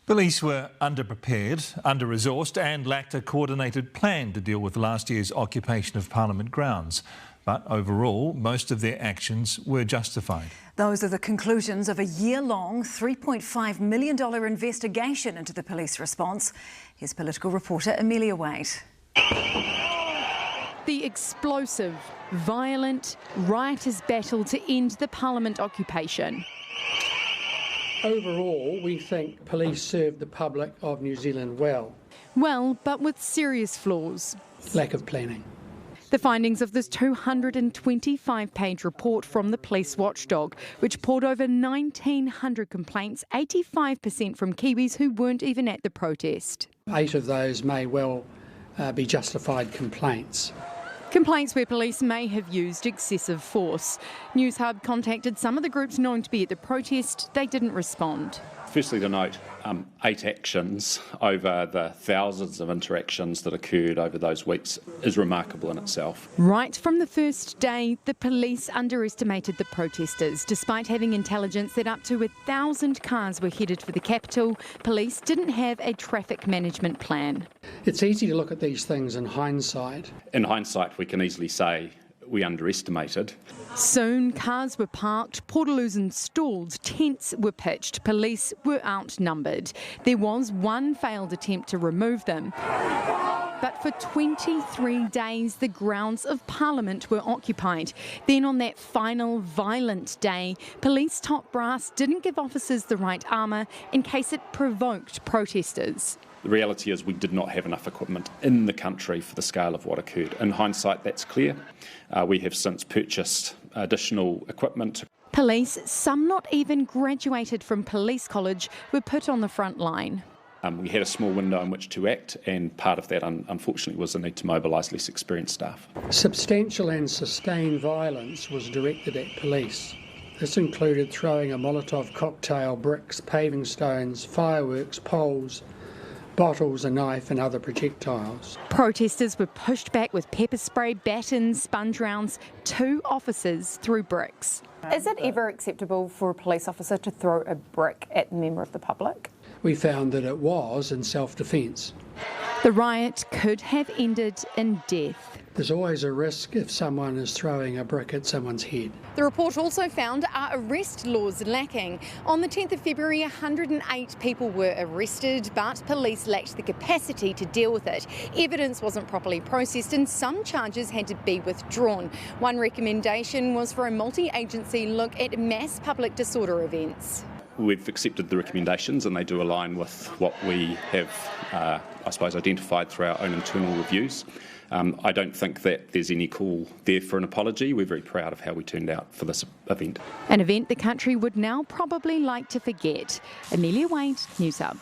Police were underprepared, under-resourced and lacked a coordinated plan to deal with last year's occupation of Parliament grounds. But overall, most of their actions were justified. Those are the conclusions of a year-long $3.5 million investigation into the police response. Here's political reporter Amelia Wade. The explosive, violent, riotous battle to end the Parliament occupation. Overall, we think police served the public of New Zealand well. Well, but with serious flaws. Lack of planning. The findings of this 225-page report from the police watchdog, which poured over 1,900 complaints, 85% from Kiwis who weren't even at the protest. 8 of those may well be justified complaints. Complaints where police may have used excessive force. Newshub contacted some of the groups known to be at the protest. They didn't respond. Firstly to note, 8 actions over the thousands of interactions that occurred over those weeks is remarkable in itself. Right from the first day, the police underestimated the protesters. Despite having intelligence that up to 1,000 cars were headed for the capital, police didn't have a traffic management plan. It's easy to look at these things in hindsight. In hindsight, we can easily say we underestimated. Soon, cars were parked, portaloos installed, tents were pitched, police were outnumbered. There was one failed attempt to remove them. But for 23 days, the grounds of Parliament were occupied. Then on that final violent day, police top brass didn't give officers the right armour in case it provoked protesters. The reality is we did not have enough equipment in the country for the scale of what occurred. In hindsight, that's clear. We have since purchased additional equipment. Police, some not even graduated from police college, were put on the front line. We had a small window in which to act, and part of that, unfortunately, was the need to mobilise less experienced staff. Substantial and sustained violence was directed at police. This included throwing a Molotov cocktail, bricks, paving stones, fireworks, poles, bottles, a knife and other projectiles. Protesters were pushed back with pepper spray, batons, sponge rounds. 2 officers threw bricks. Is it ever acceptable for a police officer to throw a brick at a member of the public? We found that it was in self-defence. The riot could have ended in death. There's always a risk if someone is throwing a brick at someone's head. The report also found our arrest laws lacking. On the 10th of February, 108 people were arrested, but police lacked the capacity to deal with it. Evidence wasn't properly processed and some charges had to be withdrawn. One recommendation was for a multi-agency look at mass public disorder events. We've accepted the recommendations and they do align with what we have, identified through our own internal reviews. I don't think that there's any call there for an apology. We're very proud of how we turned out for this event. An event the country would now probably like to forget. Amelia Wade, Newshub.